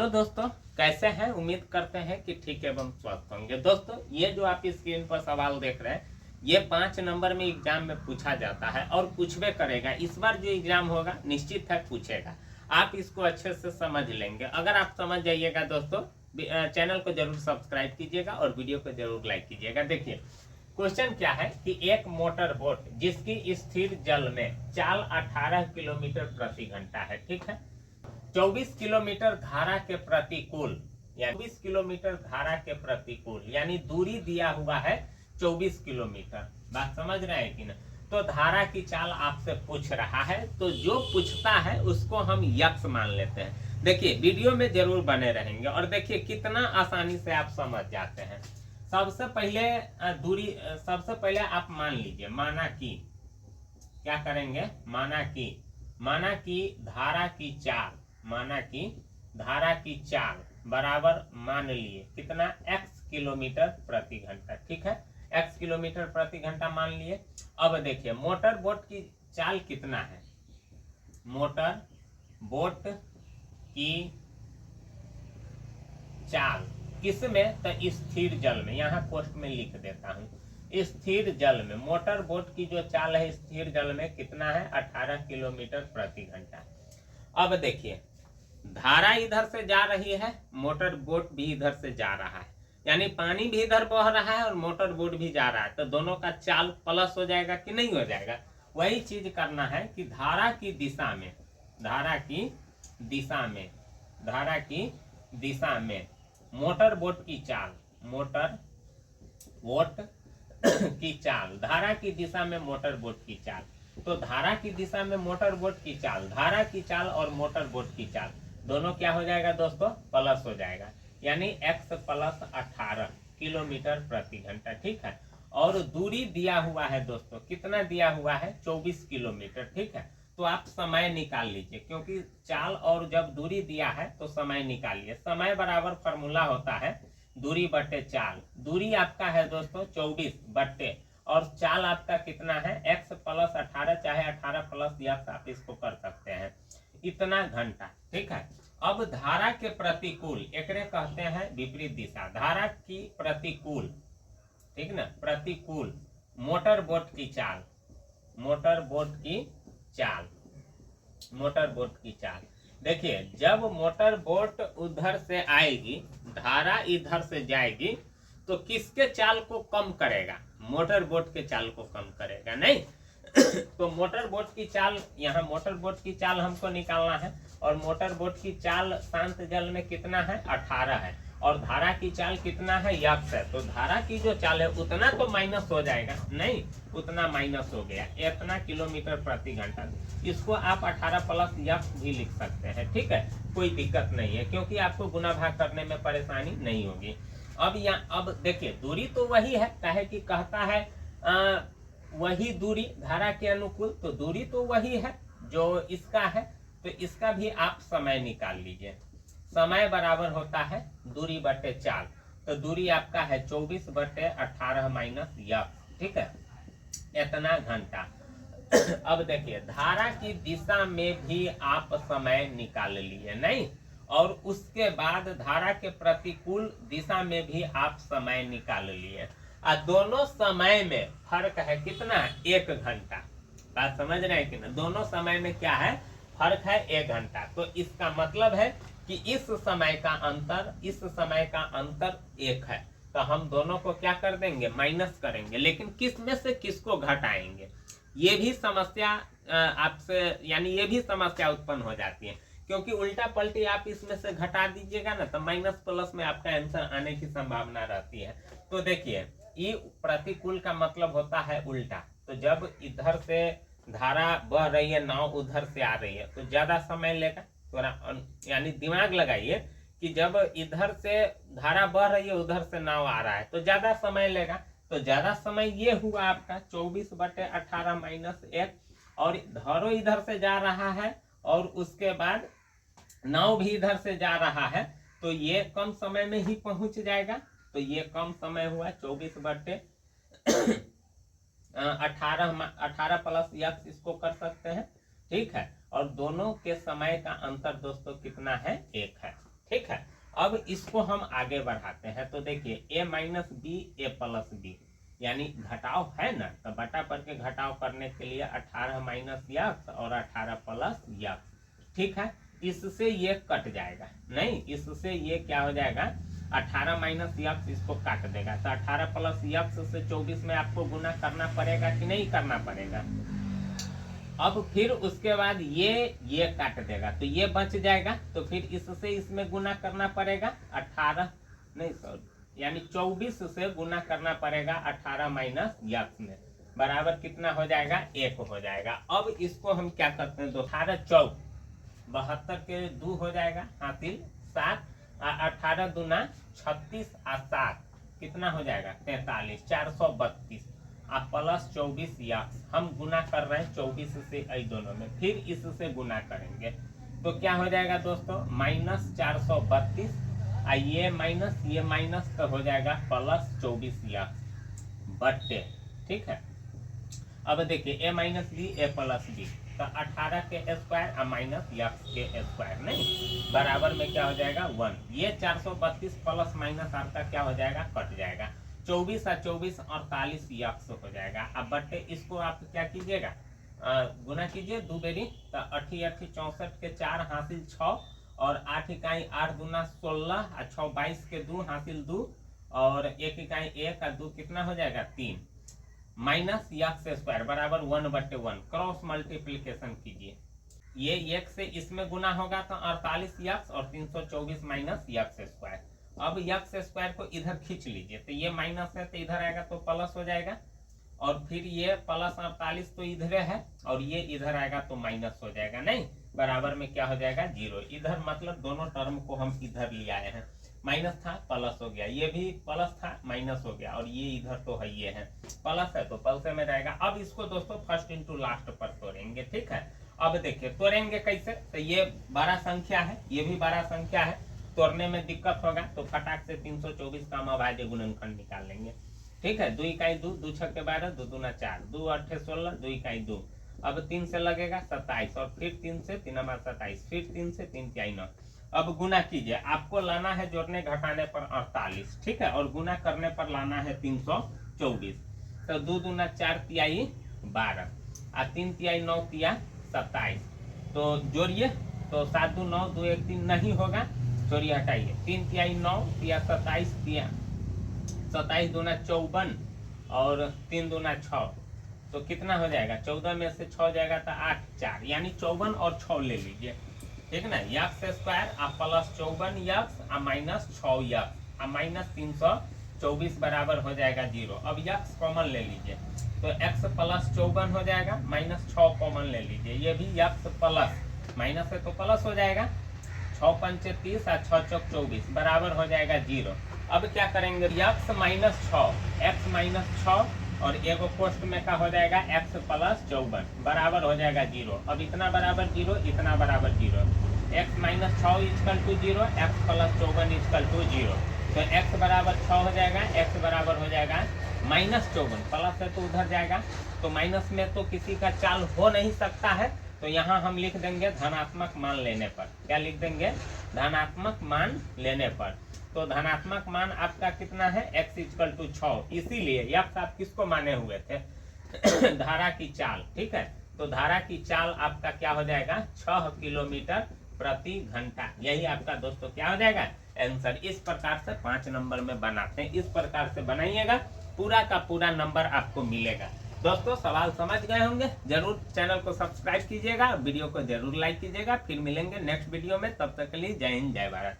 दोस्तों कैसे हैं। उम्मीद करते हैं कि ठीक एवं स्वस्थ होंगे। दोस्तों ये जो आप स्क्रीन पर सवाल देख रहे हैं ये 5 नंबर में एग्जाम में पूछा जाता है और पूछबे करेगा। इस बार जो एग्जाम होगा निश्चित है पूछेगा। आप इसको अच्छे से समझ लेंगे। अगर आप समझ जाइएगा दोस्तों चैनल को जरूर सब्सक्राइब कीजिएगा और वीडियो को जरूर लाइक कीजिएगा। देखिए क्वेश्चन क्या है कि एक मोटर बोट जिसकी स्थिर जल में चाल 18 किलोमीटर प्रति घंटा है, ठीक है, 24 किलोमीटर धारा के प्रतिकूल या 24 किलोमीटर धारा के प्रतिकूल यानी दूरी दिया हुआ है 24 किलोमीटर। बात समझ रहे हैं कि ना। तो धारा की चाल आपसे पूछ रहा है, तो जो पूछता है उसको हम यक्ष मान लेते हैं। देखिए वीडियो में जरूर बने रहेंगे और देखिए कितना आसानी से आप समझ जाते हैं। सबसे पहले आप मान लीजिए, माना कि क्या करेंगे, माना कि धारा की चाल, माना कि धारा की चाल बराबर मान लिए कितना x किलोमीटर प्रति घंटा, ठीक है, x किलोमीटर प्रति घंटा मान लिए। अब देखिए मोटर बोट की चाल कितना है, मोटर बोट की चाल किस में, तो स्थिर जल में, यहाँ पोस्ट में लिख देता हूँ स्थिर जल में मोटर बोट की जो चाल है स्थिर जल में कितना है 18 किलोमीटर प्रति घंटा। अब देखिए धारा इधर से जा रही है, मोटर बोट भी इधर से जा रहा है, यानी पानी भी इधर बह रहा है और मोटर बोट भी जा रहा है, तो दोनों का चाल प्लस हो जाएगा कि नहीं हो जाएगा। वही चीज करना है कि धारा की दिशा में मोटर बोट की चाल, मोटर बोट की चाल, धारा की दिशा में मोटर बोट की चाल, तो धारा की दिशा में मोटर बोट की चाल, धारा की चाल और मोटर बोट की चाल दोनों क्या हो जाएगा दोस्तों, प्लस हो जाएगा, यानी x प्लस 18 किलोमीटर प्रति घंटा, ठीक है। और दूरी दिया हुआ है दोस्तों, कितना दिया हुआ है 24 किलोमीटर, ठीक है। तो आप समय निकाल लीजिए, क्योंकि चाल और जब दूरी दिया है तो समय निकालिए। समय बराबर फॉर्मूला होता है दूरी बटे चाल। दूरी आपका है दोस्तों 24 बटे और चाल आपका कितना है x प्लस 18, चाहे 18 प्लस x आप इसको कर सकते हैं, इतना घंटा, ठीक है। अब धारा के प्रतिकूल एकरे कहते हैं विपरीत दिशा, धारा की प्रतिकूल, ठीक ना, प्रतिकूल मोटर बोट की चाल, मोटर बोट की चाल देखिए जब मोटर बोट उधर से आएगी, धारा इधर से जाएगी, तो किसके चाल को कम करेगा, मोटर बोट के चाल को कम करेगा, नहीं। तो मोटर बोट की चाल, यहाँ मोटर बोट की चाल हमको निकालना है और मोटर बोट की चाल शांत जल में कितना है 18 है और धारा की चाल कितना है x है, तो धारा की जो चाल है उतना तो माइनस हो जाएगा, नहीं उतना माइनस हो गया, इतना किलोमीटर प्रति घंटा। इसको आप 18 प्लस x भी लिख सकते हैं, ठीक है, कोई दिक्कत नहीं है, क्योंकि आपको गुना भाग करने में परेशानी नहीं होगी। अब देखिए दूरी तो वही है, काहे कि कहता है वही दूरी धारा के अनुकूल, तो दूरी तो वही है जो इसका है, तो इसका भी आप समय निकाल लीजिए। समय बराबर होता है दूरी बटे चाल, तो दूरी आपका है 24 बटे 18 माइनस x, ठीक है, इतना घंटा। अब देखिए धारा की दिशा में भी आप समय निकाल लिए, नहीं, और उसके बाद धारा के प्रतिकूल दिशा में भी आप समय निकाल लिए, और दोनों समय में फर्क है कितना, 1 घंटा। बात समझ रहे हैं कि ना, दोनों समय में क्या है, फर्क है 1 घंटा। तो इसका मतलब है कि इस समय का अंतर 1 है, तो हम दोनों को क्या कर देंगे, माइनस करेंगे, लेकिन किस में से किसको घटाएंगे, ये भी समस्या आपसे, यानी ये भी समस्या उत्पन्न हो जाती है, क्योंकि उल्टा पलटी आप इसमें से घटा दीजिएगा ना, तो माइनस प्लस में आपका आंसर आने की संभावना रहती है। तो देखिए ये प्रतिकूल का मतलब होता है उल्टा, तो जब इधर से धारा बह रही है, नाव उधर से आ रही है, तो ज्यादा समय लेगा, थोड़ा यानी दिमाग लगाइए कि जब इधर से धारा बह रही है उधर से नाव आ रहा है तो ज्यादा समय लेगा, तो ज्यादा समय ये हुआ आपका 24 बटे 18 माइनस 1, और धारो इधर से जा रहा है और उसके बाद नाव भी इधर से जा रहा है, तो ये कम समय में ही पहुंच जाएगा, तो ये कम समय हुआ 24 बटे 18 प्लस x इसको कर सकते हैं, ठीक है। और दोनों के समय का अंतर दोस्तों कितना है, 1 है, ठीक है। अब इसको हम आगे बढ़ाते हैं, तो देखिए ए माइनस बी ए प्लस बी, यानी घटाव है ना, तो बटा पर के घटाव करने के लिए 18 माइनस यक्स और 18 प्लस यक्स। ठीक है, इससे ये कट जाएगा, नहीं इससे ये क्या हो जाएगा, 18 माइनस यक्स इसको काट देगा, तो 18 प्लस यक्स से 24 में आपको गुना करना पड़ेगा कि नहीं करना पड़ेगा। अब फिर उसके बाद ये काट देगा, तो ये बच जाएगा, तो फिर इससे इसमें गुना करना पड़ेगा 18 नहीं सॉरी यानी 24 से गुना करना पड़ेगा 18 माइनस यक्स में, बराबर कितना हो जाएगा, 1 हो जाएगा। अब इसको हम क्या करते हैं, 18 चौक 72 के 2 हो जाएगा हासिल 7, 18 दूना 36 और 7 कितना हो जाएगा 43, 432 आप प्लस 24 यक्स, हम गुना कर रहे हैं 24 से आई दोनों में, फिर इससे गुना करेंगे तो क्या हो जाएगा दोस्तों, माइनस 432, ये माइनस तो हो जाएगा प्लस 24 यक्स बट्टे। ठीक है, अब देखिए ए माइनस बी ए प्लस बी, तो 18 के स्क्वायर और माइनस यक्स के स्क्वायर, नहीं बराबर में क्या हो जाएगा 1, ये 432 प्लस माइनस आपका क्या हो जाएगा, कट जाएगा, 24 और 24 48 यक्स हो जाएगा। अब बट्टे इसको आप क्या कीजिएगा, गुना कीजिए 2 बेरी, तो 8 8 64 के 4 हासिल 6 और 8 इकाई 8 दूना 16 और 6 22 के 2 हासिल 2 और 1 इकाई 1 और 2 कितना हो जाएगा 3, माइनस यक्स स्क्वायर बराबर 1/1, क्रॉस मल्टीप्लीकेशन कीजिए, ये 1 से इसमें गुना होगा तो 48 यक्स और 324 माइनस यक्स स्क्वायर। अब यक्स स्क्वायर को इधर खींच लीजिए, तो ये माइनस है तो इधर आएगा तो प्लस हो जाएगा, और फिर ये प्लस 48 तो इधर है और ये इधर आएगा तो माइनस हो जाएगा, नहीं बराबर में क्या हो जाएगा 0, इधर मतलब दोनों टर्म को हम इधर ले आए हैं, माइनस था प्लस हो गया, ये भी प्लस था माइनस हो गया, और ये इधर तो है ये है प्लस है तो प्लस में रहेगा। अब इसको दोस्तों फर्स्ट इंटू लास्ट पर तोड़ेंगे। ठीक है, अब देखिए तोड़ेंगे कैसे, तो ये बड़ा संख्या है, ये भी बड़ा संख्या है, तोड़ने में दिक्कत होगा तो फटाक से 324 का अभाज्य गुणनखंड निकाल लेंगे। ठीक है, 2 इकाई 2, 2 छक्के 12, 2 दूना 4, 2 8 16, 2 इकाई 2, अब 3 से लगेगा 27 और फिर 3 से 3 27, फिर 3 से 3 तिहाई 9। अब गुना कीजिए, आपको लाना है जोड़ने घटाने पर 48, ठीक है, और गुना करने पर लाना है 324, तो 2 दूना 4 तिहाई 12 और 3 तिहाई 9 तिया 27, तो जोड़िए, तो 7 2 9 2 1 3 नहीं होगा, चोरी हटाइए, 3 तिहाई 9 तिया 27 तिया 27 दूना 54 और 3 दूना 6, तो कितना हो जाएगा, 14 में से 6 जाएगा तो 8 4, यानी 54 और 6 ले लीजिए। ठीक ना, यक्स स्क्वायर और प्लस 54 यक्स और माइनस 6 यक्स और माइनस 324 बराबर हो जाएगा 0। अब यक्स कॉमन ले लीजिए, तो x प्लस 54 हो जाएगा, माइनस 6 कॉमन ले लीजिए, ये भी यक्स प्लस माइनस है तो प्लस हो जाएगा, 6 पंचे 30 और 6 चौक 24 बराबर हो जाएगा 0। अब क्या करेंगे, x माइनस 6 और एगो पोस्ट में का हो जाएगा x प्लस 54 बराबर हो जाएगा 0। अब इतना बराबर 0, इतना बराबर 0, x minus 6 equal to 0, x plus 54 equal to 0, तो x बराबर 6 हो जाएगा, x बराबर हो जाएगा माइनस 54, प्लस है तो उधर जाएगा, तो माइनस में तो किसी का चाल हो नहीं सकता है, तो यहाँ हम लिख देंगे धनात्मक मान लेने पर, क्या लिख देंगे, धनात्मक मान लेने पर, तो धनात्मक मान आपका कितना है, x इक्वल टू 6, इसीलिए यक्स आप किसको माने हुए थे धारा की चाल। ठीक है, तो धारा की चाल आपका क्या हो जाएगा 6 किलोमीटर प्रति घंटा, यही आपका दोस्तों क्या हो जाएगा आंसर। इस प्रकार से 5 नंबर में बनाते हैं, इस प्रकार से बनाइएगा, पूरा का पूरा नंबर आपको मिलेगा। दोस्तों सवाल समझ गए होंगे, जरूर चैनल को सब्सक्राइब कीजिएगा, वीडियो को जरूर लाइक कीजिएगा, फिर मिलेंगे नेक्स्ट वीडियो में, तब तक के लिए जय हिंद जय भारत।